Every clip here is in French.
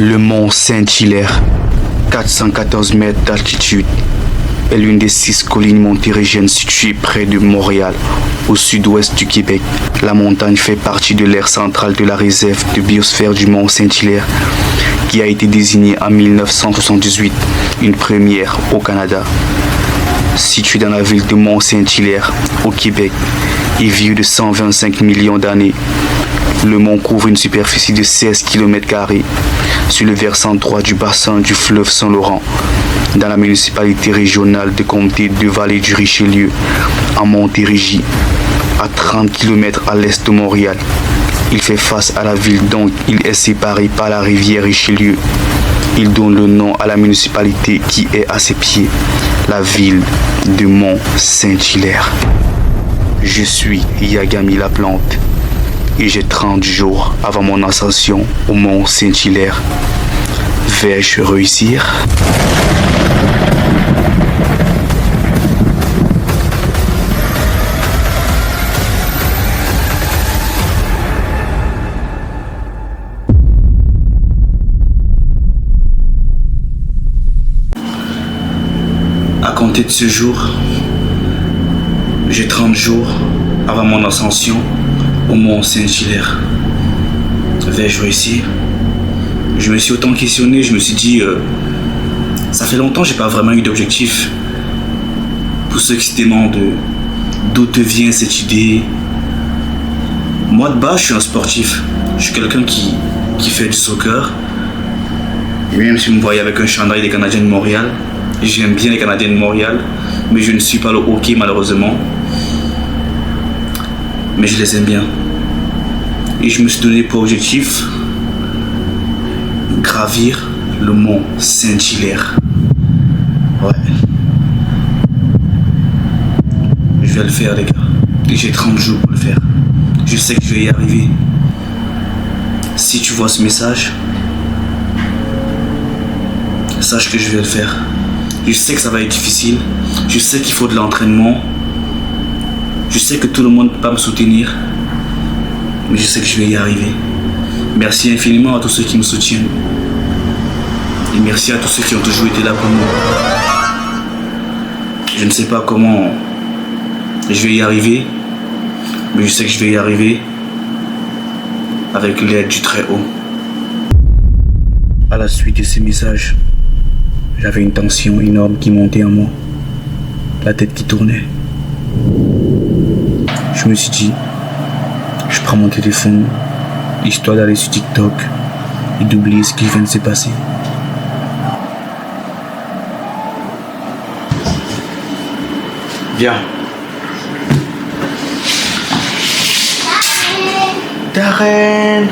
Le mont Saint-Hilaire, 414 mètres d'altitude, est l'une des 6 collines montérégiennes situées près de Montréal, au sud-ouest du Québec. La montagne fait partie de l'aire centrale de la réserve de biosphère du mont Saint-Hilaire, qui a été désignée en 1978, une première au Canada. Situé dans la ville de Mont-Saint-Hilaire, au Québec, et vieux de 125 millions d'années, le mont couvre une superficie de 16 km² sur le versant droit du bassin du fleuve Saint-Laurent, dans la municipalité régionale de comté de Vallée-du-Richelieu, en Montérégie, à 30 km à l'est de Montréal. Il fait face à la ville dont il est séparé par la rivière Richelieu. Il donne le nom à la municipalité qui est à ses pieds, la ville de Mont-Saint-Hilaire. Je suis Yagami Laplante et j'ai 30 jours avant mon ascension au Mont Saint-Hilaire. Vais-je réussir? À compter de ce jour, j'ai 30 jours avant mon ascension au Mont Saint-Hilaire. Vais-je réussir? Je me suis autant questionné, je me suis dit, ça fait longtemps que j'ai pas vraiment eu d'objectif. Pour ceux qui se demandent d'où te vient cette idée, moi de base je suis un sportif. Je suis quelqu'un qui fait du soccer. Et même si vous me voyez avec un chandail des Canadiens de Montréal, j'aime bien les Canadiens de Montréal, mais je ne suis pas le hockey malheureusement. Mais je les aime bien. Et je me suis donné pour objectif gravir le mont Saint-Hilaire. Ouais. Je vais le faire les gars. Et j'ai 30 jours pour le faire. Je sais que je vais y arriver. Si tu vois ce message, sache que je vais le faire. Je sais que ça va être difficile. Je sais qu'il faut de l'entraînement. Je sais que tout le monde ne peut pas me soutenir. Mais je sais que je vais y arriver. Merci infiniment à tous ceux qui me soutiennent. Et merci à tous ceux qui ont toujours été là pour moi. Je ne sais pas comment je vais y arriver. Mais je sais que je vais y arriver avec l'aide du Très-Haut. À la suite de ces messages, j'avais une tension énorme qui montait en moi, la tête qui tournait. Je me suis dit, je prends mon téléphone, histoire d'aller sur TikTok et d'oublier ce qui vient de se passer. Viens. Darren.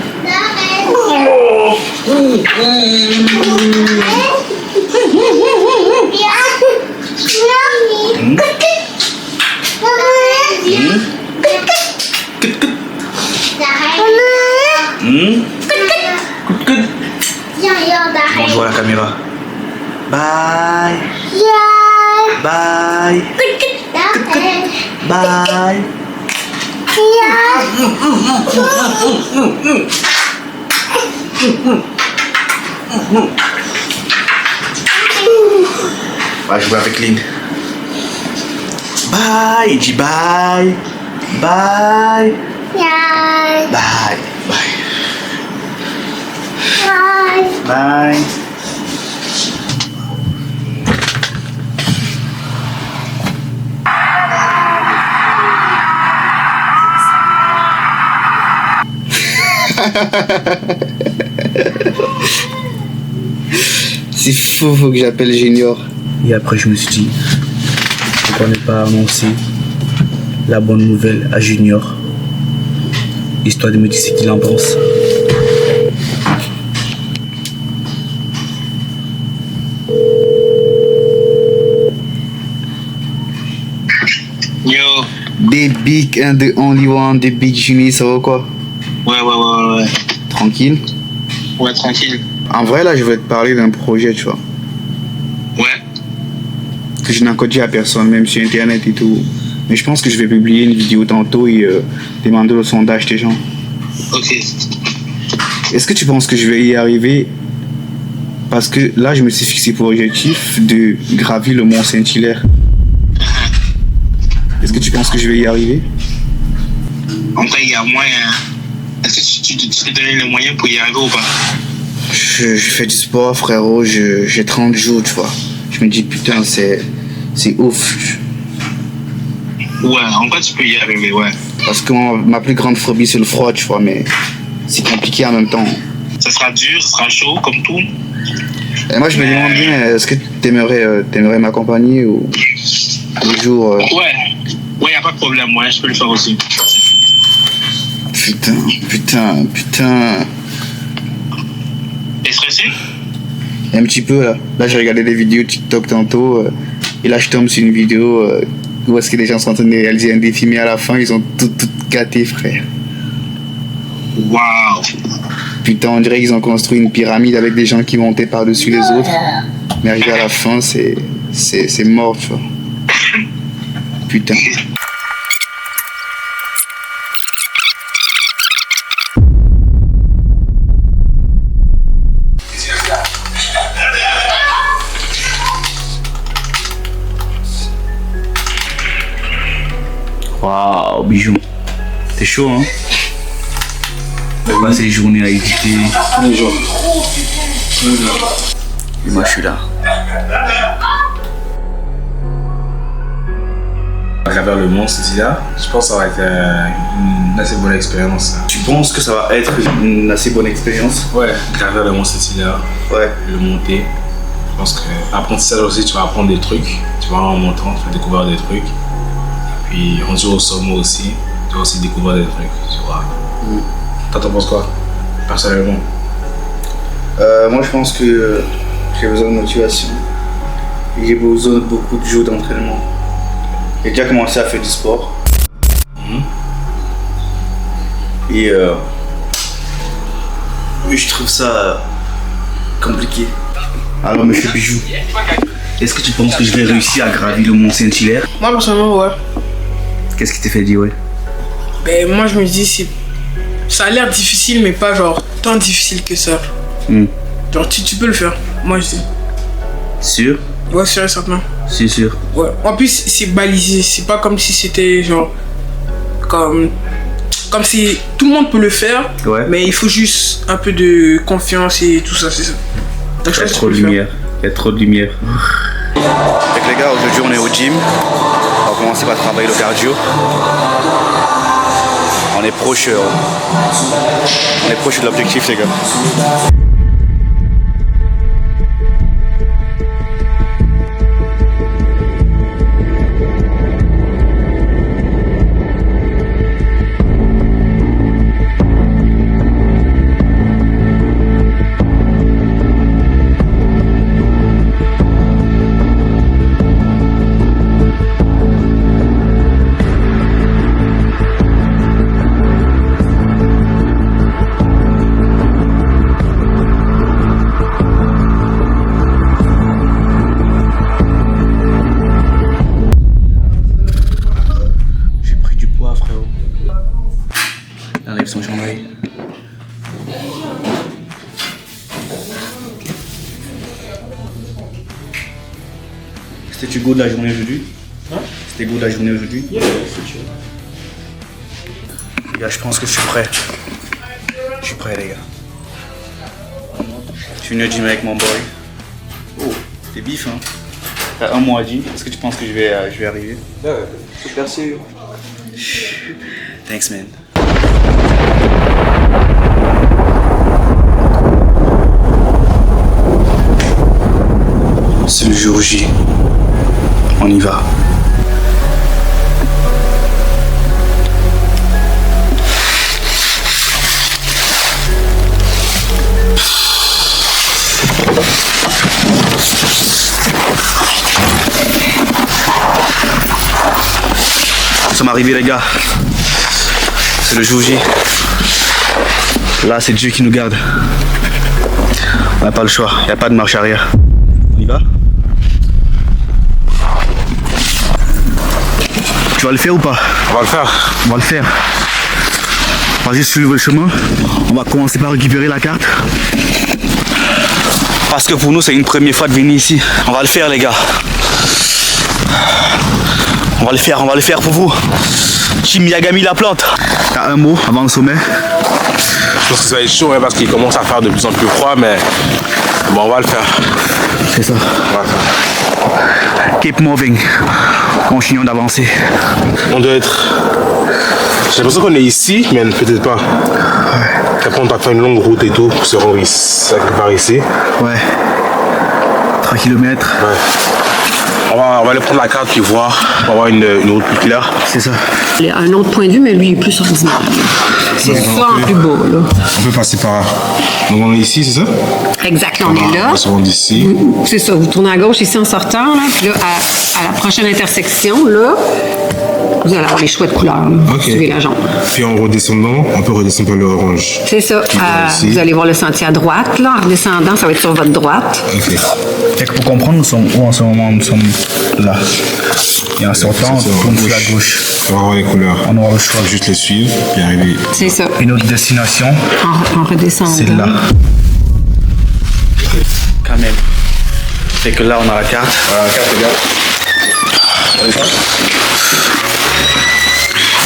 Bonjour à la caméra. Bye. Bye. Bye. On va jouer avec Lynn. Bye, il dit bye. Bye. Bye. Bye. Bye. C'est fou, faut que j'appelle Junior. Et après je me suis dit, pourquoi ne pas annoncer la bonne nouvelle à Junior, histoire de me dire ce qu'il en pense. Yo. Des big and the only one, the big Jimmy, ça va quoi? Ouais. Tranquille? Ouais, tranquille. En vrai, là, je vais te parler d'un projet, tu vois. Ouais. Que je n'ai encore dit à personne, même sur Internet et tout. Mais je pense que je vais publier une vidéo tantôt et demander le sondage des gens. Ok. Est-ce que tu penses que je vais y arriver Parce que là, je me suis fixé pour objectif de gravir le mont Saint-Hilaire. Est-ce que tu penses que je vais y arriver? En vrai, il y a moyen. Est-ce que tu te donnes les moyens pour y arriver ou pas? Je fais du sport, frérot. J'ai 30 jours, tu vois. Je me dis, putain, c'est ouf. Ouais, en vrai, tu peux y arriver, ouais. Parce que ma plus grande phobie, c'est le froid, tu vois, mais c'est compliqué en même temps. Ça sera dur, ça sera chaud, comme tout. Et moi, je me demande bien, est-ce que t'aimerais m'accompagner ou le jour... Ouais, y a pas de problème, moi, je peux le faire aussi. Putain. T'es stressé? Un petit peu, là. Là, j'ai regardé des vidéos TikTok tantôt, et là, je tombe sur une vidéo où est-ce que les gens sont en train de réaliser un défi, mais à la fin, ils ont tout gâté, frère. Waouh! Putain, on dirait qu'ils ont construit une pyramide avec des gens qui montaient par-dessus les autres. Mais arrivé à la fin, c'est mort, tu vois. Putain. Waouh, bijou. T'es chaud, hein? On va passer les journées à éditer. Les jours. Et moi, je suis là. À travers le mont Saint-Hilaire, je pense que ça va être une assez bonne expérience. Tu penses que ça va être une assez bonne expérience? Ouais, à travers le mont Saint-Hilaire, Ouais. le monter. Je pense que l'apprentissage aussi, tu vas apprendre des trucs. Tu vas en montant, tu vas découvrir des trucs. Puis rendu au sommet aussi, tu vas aussi découvrir des trucs. Tu vois. Toi, t'en penses quoi, personnellement? Moi, je pense que j'ai besoin de motivation. Et j'ai besoin de beaucoup de jours d'entraînement. J'ai déjà commencé à faire du sport. Et je trouve ça compliqué. Alors, monsieur Bijou, est-ce que tu penses que je vais réussir à gravir le mont Saint-Hilaire? Moi personnellement ouais. Qu'est-ce qui t'a fait dire ouais? Ben moi je me dis ça a l'air difficile mais pas genre tant difficile que ça. Genre tu peux le faire. Moi je dis. Sûr? Ouais sûr et certain. C'est sûr. Ouais. En plus c'est balisé. C'est pas comme si c'était genre comme si tout le monde peut le faire. Ouais. Mais il faut juste un peu de confiance et tout ça c'est ça. Donc, Il y a trop de lumière. Il y a trop de lumière. Avec les gars, aujourd'hui on est au gym. On va commencer par travailler le cardio. On est proche de l'objectif les gars. Enlève son chandail. C'était go de la journée aujourd'hui? C'était go de la journée aujourd'hui? Les gars, je pense que je suis prêt. Je suis prêt les gars. Je suis venu au gym avec mon boy. Oh, t'es bif hein? T'as un mois à gym. Est-ce que tu penses que je vais arriver? Ouais, super sérieux. Thanks man. C'est le jour J. On y va. Nous sommes arrivés les gars. C'est le jour J. Là c'est Dieu qui nous garde. On n'a pas le choix, il n'y a pas de marche arrière. On y va? Tu vas le faire ou pas? On va le faire. On va le faire. On va juste suivre le chemin. On va commencer par récupérer la carte. Parce que pour nous, c'est une première fois de venir ici. On va le faire, les gars. On va le faire pour vous. Chimiagami la plante. T'as un mot avant le sommet? Je pense que ça va être chaud parce qu'il commence à faire de plus en plus froid, mais bon, on va le faire. C'est ça. On va le faire. Keep moving. Continuons d'avancer. On doit être... J'ai l'impression qu'on est ici, mais peut-être pas. Après, on doit faire une longue route et tout pour se rendre ici, par ici. Ouais. 3 km. Ouais. On va aller prendre la carte puis voir. On va avoir une route plus claire. C'est ça. Il a un autre point de vue, mais lui, il est plus ordinaire. C'est ça en plus beau, là. On peut passer par... Donc on est ici, c'est ça? Exact, on est là. On va se rendre ici. C'est ça, vous tournez à gauche ici en sortant, là, puis là, à la prochaine intersection, là, vous allez avoir les choix de couleurs, là. Ok. Suivez la jaune. Puis en redescendant, on peut redescendre par l'orange. C'est ça. Ici. Vous allez voir le sentier à droite, là. En redescendant, ça va être sur votre droite. Ok. Fait que pour comprendre, nous sommes où en ce moment? Nous sommes là. Et en sortant, on tourne sur la gauche. On va voir les couleurs. On aura le choix. Juste les suivre puis arriver. C'est ça. Une autre destination, En redescendant. c'est là. Quand même. Fait que là, on a la carte. La carte, regarde.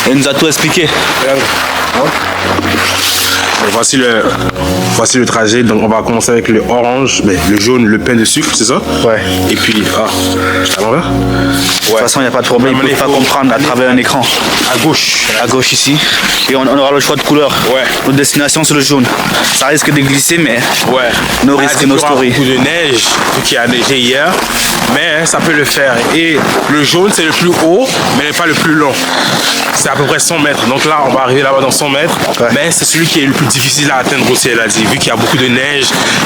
Elle nous a tout expliqué. Regarde. Voici le trajet. Donc on va commencer avec le orange, mais le jaune, le pain de sucre, c'est ça? Ouais. Et puis, à l'envers? De toute façon, il n'y a pas de problème. Ils ne peuvent pas comprendre à travers un écran. À gauche. À gauche ici. Et on aura le choix de couleur. Ouais. Notre destination, c'est le jaune. Ça risque de glisser, mais Ouais. no risque, no story. Il y aura beaucoup de neige, vu qu'il y a neigé hier, mais ça peut le faire. Et le jaune, c'est le plus haut, mais pas le plus long. C'est à peu près 100 mètres. Donc là, on va arriver là-bas dans 100 mètres. Ouais. Mais c'est celui qui est le plus difficile à atteindre aussi, elle a dit. Vu qu'il y a beaucoup de neige,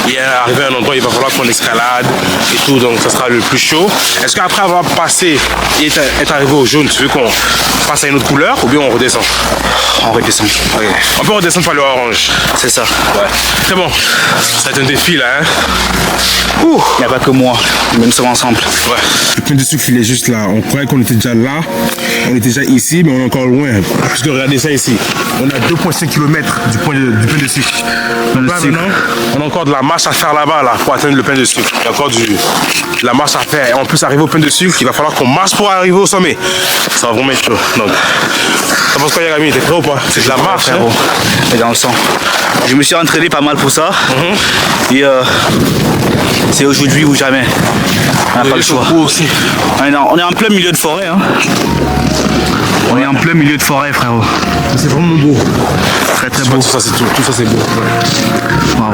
et arrivé à un endroit, il va falloir qu'on escalade et tout. Donc ça sera le plus chaud. Est-ce qu'après avoir passé et être arrivé au jaune, tu veux qu'on passe à une autre couleur ou bien on redescend? On redescend. Okay. On peut redescendre par le orange. C'est ça. Ouais. C'est bon. Ça va être un défi là, hein? Ouh, il n'y a pas que moi. Nous sommes ensemble. Ouais. Le pain de sucre, il est juste là. On croyait qu'on était déjà là. On était déjà ici, mais on est encore loin. Parce que regardez ça ici. On a 2,5 km du pain de sucre. Là, maintenant, on a encore de la marche à faire là-bas là, pour atteindre le pain de sucre. Il y a encore de la marche à faire. Et en plus, arriver au pain de sucre, il va falloir qu'on marche pour arriver au sommet. Ça va vraiment être chaud. Donc, ça pense quoi, Yagami? T'es prêt ou pas? C'est de la marche, hein? Et dans le sang. Je me suis entraîné pas mal pour ça. Et c'est aujourd'hui ou jamais. On n'a pas le choix. Aussi. On est en plein milieu de forêt. Hein. On est en plein milieu de forêt, frérot. C'est vraiment beau. Très très beau. Tout ça, c'est beau. Ouais. Wow.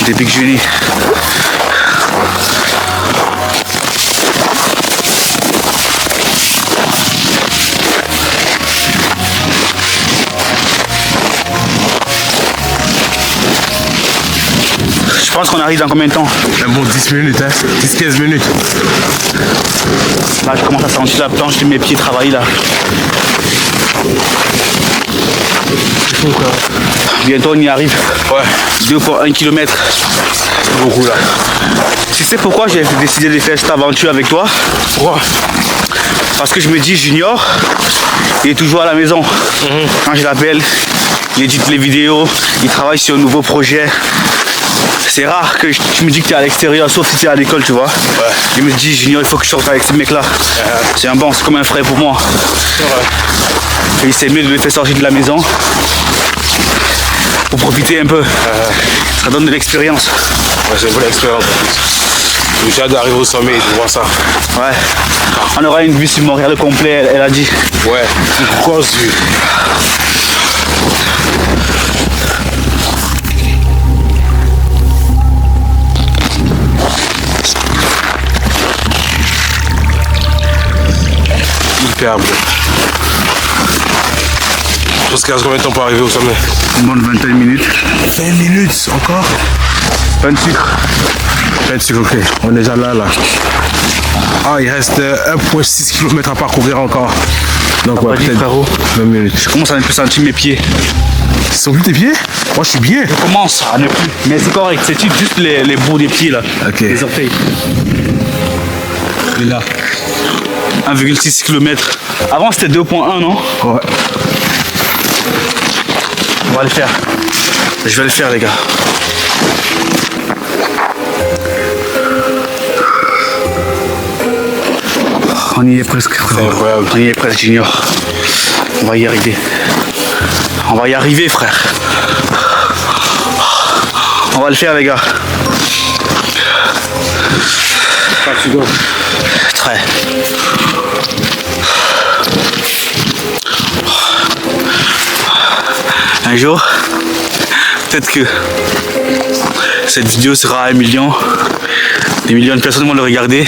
Des big génies. Je pense qu'on arrive dans combien de temps? Un bon 10 minutes, hein? 10-15 minutes. Là, je commence à sentir la planche de mes pieds travailler là. Bientôt, on y arrive. Ouais. 2,1 km. C'est beaucoup là. Tu sais pourquoi j'ai décidé de faire cette aventure avec toi? Pourquoi? Parce que je me dis, Junior, il est toujours à la maison. Quand je l'appelle, il édite les vidéos, il travaille sur un nouveau projet. C'est rare que tu me dis que tu es à l'extérieur, sauf si tu es à l'école, tu vois. Ouais. Je me dis, Junior, il faut que je sorte avec ces mecs-là. C'est un bon, c'est comme un frère pour moi. Ouais. Et c'est mieux de le faire sortir de la maison pour profiter un peu. Ça donne de l'expérience. Ouais, c'est une bonne expérience en plus. J'ai hâte d'arriver au sommet et de voir ça. Ouais. On aura une vue sur Montréal complet, elle a dit. Ouais, une grosse vue. Hyper beau. Je pense qu'il reste combien de temps pour arriver au sommet? Une bonne 21 minutes. 20 minutes encore? Pain de sucre. Pain de sucre, ok. On est déjà là. Ah, il reste 1,6 km à parcourir encore. Donc, ouais, peut-être 20 minutes. Je commence à ne plus sentir mes pieds. Ils sont plus tes pieds? Moi, je suis bien. Je commence à ne plus. Mais c'est correct, c'est juste les bouts des pieds là. Ok. Les orteils. Et là. 1,6 km. Avant c'était 2,1 non? Ouais. On va le faire. Je vais le faire les gars. On y est presque, frère. Incroyable. On y est presque, Junior. On va y arriver. On va y arriver, frère. On va le faire, les gars. Fatigant. Très. Un jour, peut-être que cette vidéo sera à 1 million. Des millions de personnes vont le regarder,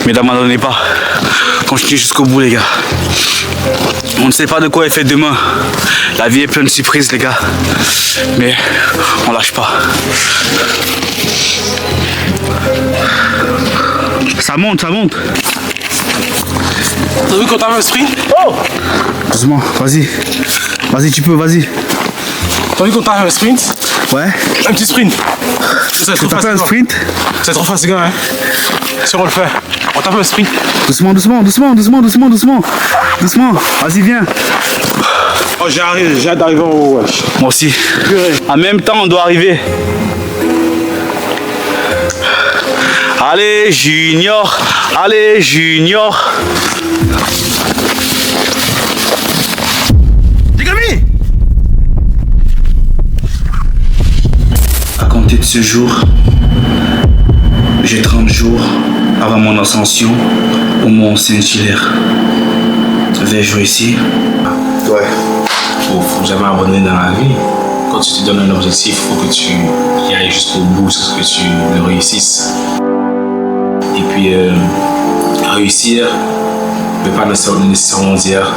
mais n'abandonnez pas. Continuez jusqu'au bout, les gars. On ne sait pas de quoi est fait demain. La vie est pleine de surprises, les gars. Mais on lâche pas. Ça monte, ça monte. T'as vu quand t'as fait un sprint? Oh! Doucement, vas-y. Vas-y, tu peux, vas-y. T'as vu quand t'as fait un sprint? Ouais. Un petit sprint. C'est trop T'as fait un fatigant. sprint? C'est trop fatigant, hein. Si on le fait, on tape un sprint. Doucement, doucement, doucement, doucement, doucement, doucement. Doucement, vas-y, viens. Oh, j'ai hâte d'arriver en haut, wesh. Moi aussi. En même temps, on doit arriver. Allez, Junior. Allez, Junior. Digami! À compter de ce jour, j'ai 30 jours avant mon ascension au Mont Saint-Hilaire. Vais-je réussir? Ouais. Faut jamais abandonner dans la vie. Quand tu te donnes un objectif, il faut que tu y ailles jusqu'au bout, jusqu'à ce que tu le réussisses. Et puis, réussir ne veut pas nécessairement dire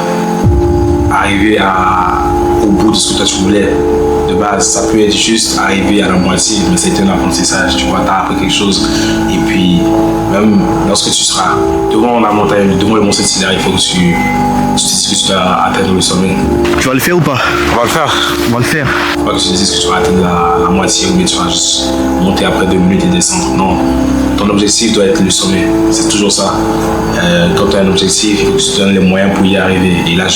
arriver au bout de ce que toi tu voulais. De base, ça peut être juste arriver à la moitié, mais c'est un apprentissage. Tu vois, tu as appris quelque chose. Et puis, même lorsque tu seras devant la montagne, devant le Mont Saint-Hilaire, il faut que tu dises que tu dois atteindre le sommet. Tu vas le faire ou pas? On va le faire. On va le faire. Pas que tu dises que tu vas atteindre la moitié ou bien tu vas juste monter après 2 minutes et descendre. Non, ton objectif doit être le sommet. C'est toujours ça. Quand tu as un objectif, il faut que tu te donnes les moyens pour y arriver. Et là,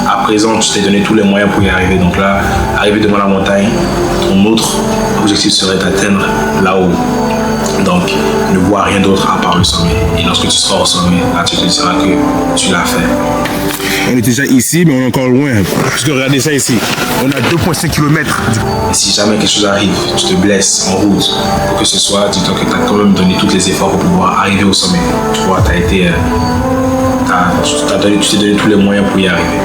à présent, tu t'es donné tous les moyens pour y arriver. Donc là, arriver devant la montagne, ton autre objectif serait d'atteindre là-haut. Donc, ne vois rien d'autre à part le sommet. Et lorsque tu seras au sommet, là, tu te diras que tu l'as fait. On est déjà ici, mais on est encore loin. Parce que regardez ça ici. On a 2,5 km. Et si jamais quelque chose arrive, tu te blesses en route, pour que ce soit, dis-toi que tu as quand même donné tous les efforts pour pouvoir arriver au sommet. Tu vois, tu t'es donné tous les moyens pour y arriver.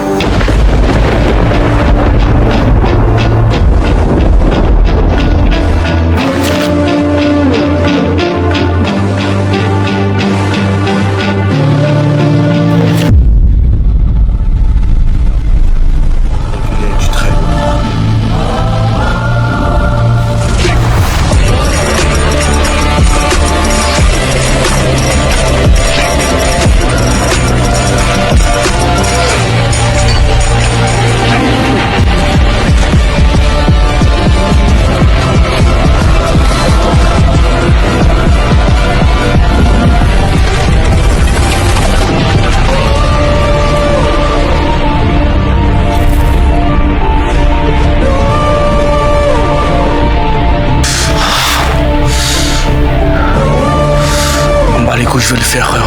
Je vais le faire, frère.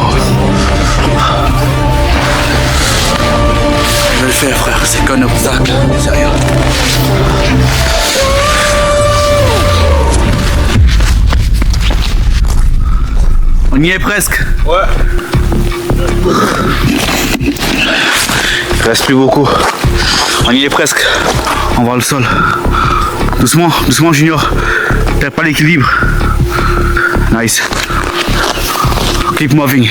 Je vais le faire, frère. C'est qu'un obstacle. Sérieux. On y est presque. Ouais. Il reste plus beaucoup. On y est presque. On va au sol. Doucement, doucement, Junior. Perds pas l'équilibre. Nice. Keep moving.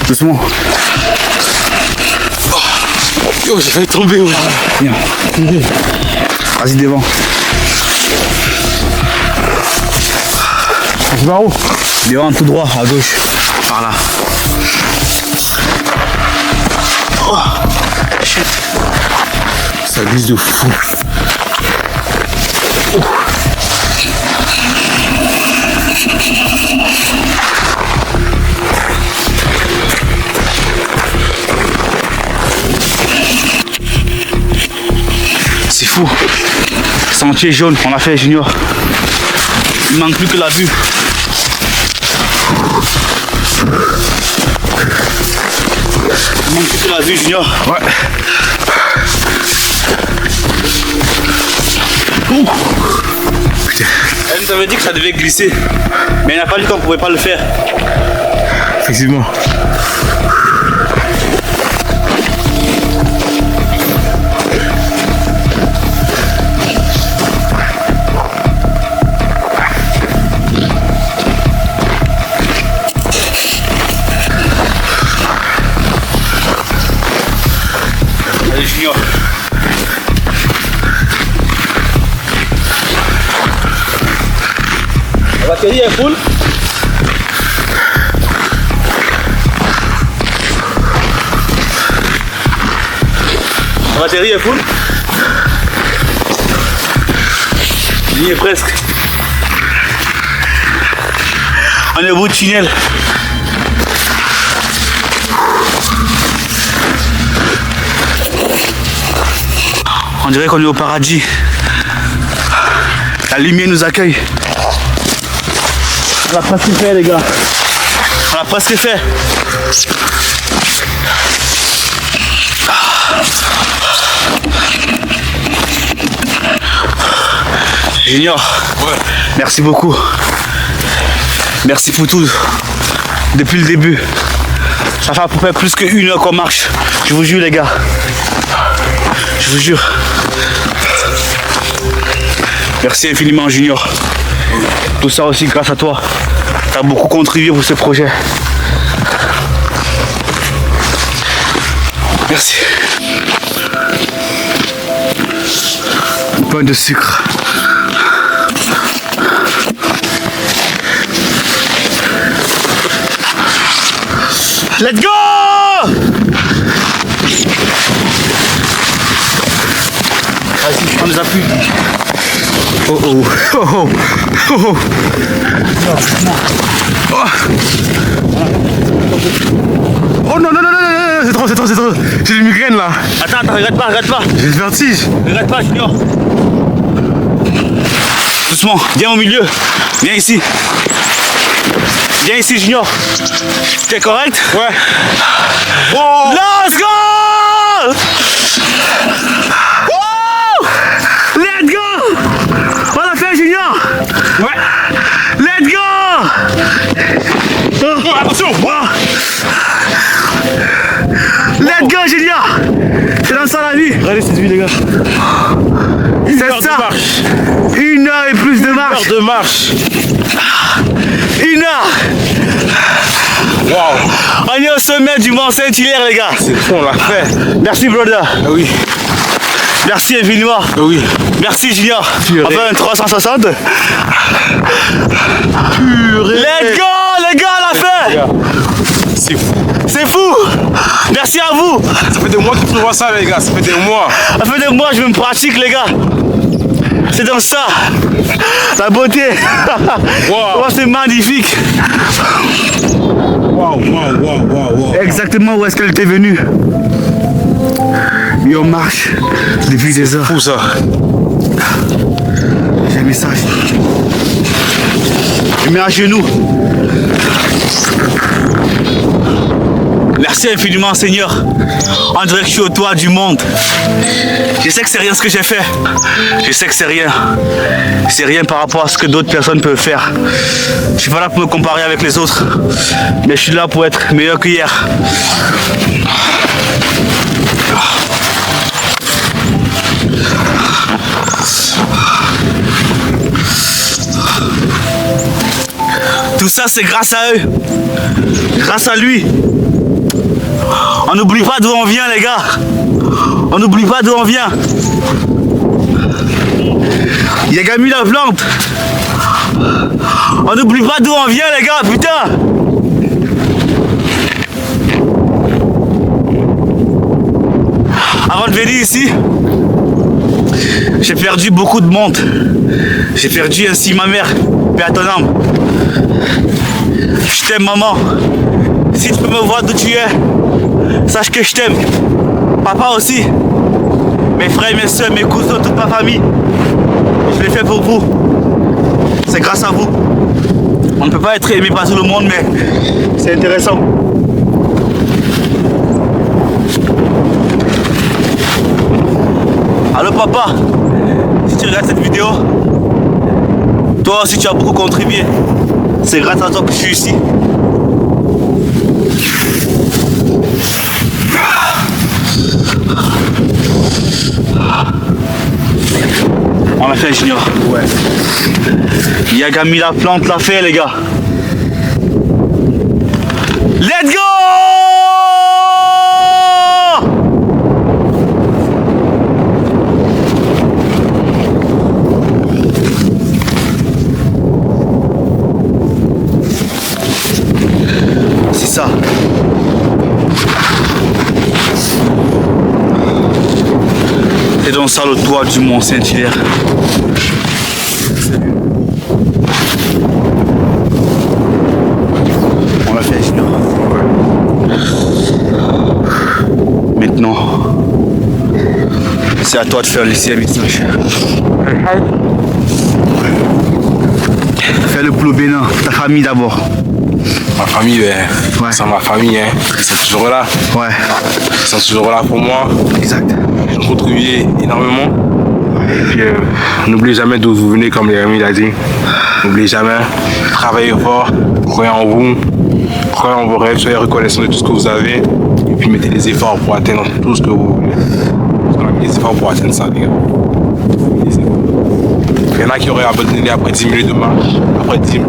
Doucement. Yo, j'ai failli tomber. Ouais. Viens. Vas-y devant. Tu vas où? Devant, tout droit, à gauche. Par là. Oh. Shit. Ça glisse de fou. Oh. C'est fou. Sentier jaune, on l'a fait, Junior. Il manque plus que la vue. Manque que tu l'as vu, Junior. Ouais. Putain. Elle nous avait dit que ça devait glisser. Mais elle n'a pas dit qu'on ne pouvait pas le faire. Effectivement. Allez, Junior. La batterie est full. La batterie est full. Il y est presque. On est au bout du tunnel. On dirait qu'on est au paradis. La lumière nous accueille. On a presque fait, les gars. On a presque fait. Junior, Ouais. merci beaucoup. Merci pour tout. Depuis le début. Ça fait à peu près plus qu'une heure qu'on marche. Je vous jure, les gars. Je vous jure. Merci infiniment, Junior. Tout ça aussi grâce à toi. Tu as beaucoup contribué pour ce projet. Merci. Pain de sucre. Let's go! Vas-y, prends les appuis. Oh oh. Oh oh. Oh oh. Oh non, non, non, non, non, c'est trop, c'est trop, c'est trop. J'ai des migraines là. Attends, regarde pas. J'ai le vertige. Regarde pas, Junior. Doucement, viens au milieu. Viens ici. Viens ici, Junior. T'es correct? Ouais. Oh. Let's go! Oh! Let's go! On l'a fait, Junior! Ouais. Let's go! Oh, attention. Oh. Let's go, Junior! C'est dans ça la vie! Regardez cette vue, les gars. C'est ça! Une heure et plus de marche! De marche. Une heure! Waouh. On est au sommet du Mont Saint-Hilaire, les gars! C'est bon, on l'a fait. Merci, brother! Ah oui. Merci infiniment! Ah oui. Merci, Junior! Purée. Enfin, un 360! Purée. Let's go, les gars, on l'a fait! C'est fou. C'est fou! Merci à vous! Ça fait des mois qu'il faut voir ça, les gars. Ça fait des mois. Ça fait des mois que je me pratique, les gars! C'est dans ça! La beauté! Wow. Oh, c'est magnifique! Waouh, waouh, waouh, waouh. Exactement où est-ce qu'elle était venue? Et on marche depuis des heures. Fou ça. J'ai un message. Je mets à genoux. Merci infiniment, Seigneur. On dirait que je suis au toit du monde. Je sais que c'est rien ce que j'ai fait. Je sais que c'est rien. C'est rien par rapport à ce que d'autres personnes peuvent faire. Je suis pas là pour me comparer avec les autres. Mais je suis là pour être meilleur qu'hier. Tout ça, c'est grâce à eux. Grâce à lui. On n'oublie pas d'où on vient, les gars. On n'oublie pas d'où on vient. Il y a Gamu la plante. On n'oublie pas d'où on vient, les gars, putain. Avant de venir ici, j'ai perdu beaucoup de monde. J'ai perdu ainsi ma mère, paix à ton âme. Je t'aime, maman. Si tu peux me voir d'où tu es, sache que je t'aime. Papa aussi. Mes frères, mes soeurs, mes cousins, toute ma famille. Je l'ai fait pour vous. C'est grâce à vous. On ne peut pas être aimé par tout le monde, mais c'est intéressant. Allô papa, si tu regardes cette vidéo, toi aussi tu as beaucoup contribué. C'est grâce à toi que je suis ici. On l'a fait, Junior. Ouais. Yagami la plante l'a fait, les gars. Let's go! C'est ça. C'est donc ça le toit du Mont Saint-Hilaire. On l'a fait, Junior. Maintenant, c'est à toi de faire laisser un message. Fais-le pour le Bénin, ta famille d'abord. Ma famille, c'est ma famille, hein. Ils sont toujours là. Ouais. Ils sont toujours là pour moi. Exact. Ils ont contribué énormément. Et puis, n'oubliez jamais d'où vous venez, comme Jérémy l'a dit. N'oubliez jamais, travaillez fort, croyez en vous, croyez en vos rêves, soyez reconnaissants de tout ce que vous avez. Et puis, mettez des efforts pour atteindre tout ce que vous voulez. Parce qu'on a mis des efforts pour atteindre ça, les gars. Il y en a qui auraient abandonné après 10 minutes de marche, après 10,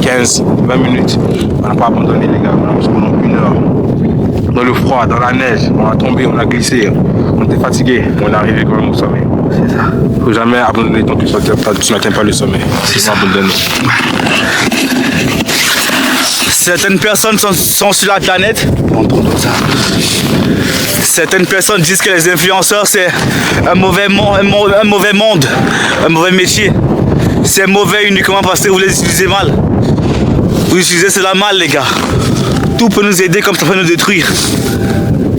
15, 20 minutes. On n'a pas abandonné, les gars. Parce qu'on a 1 heure. Dans le froid, dans la neige, on a tombé, on a glissé, on était fatigué, on est arrivé quand même au sommet. C'est ça. Il ne faut jamais abandonner tant que tu n'atteins pas le sommet. C'est ça. Abandonner. Certaines personnes sont sur la planète. Ça. Certaines personnes disent que les influenceurs c'est un mauvais monde, un mauvais métier. C'est mauvais uniquement parce que vous les utilisez mal. Vous utilisez cela mal, les gars. Tout peut nous aider comme ça peut nous détruire.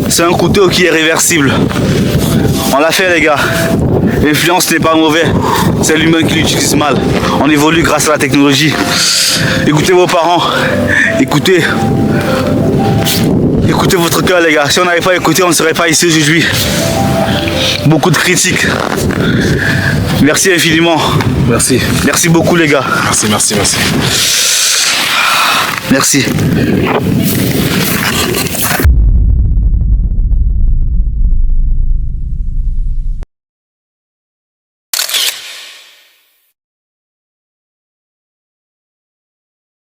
C'est un couteau qui est réversible. On l'a fait, les gars. L'influence n'est pas mauvais, c'est l'humain qui l'utilise mal. On évolue grâce à la technologie. Écoutez vos parents, écoutez votre cœur, les gars. Si on n'avait pas écouté, on ne serait pas ici aujourd'hui. Beaucoup de critiques. Merci infiniment. Merci. Merci beaucoup, les gars. Merci. Merci.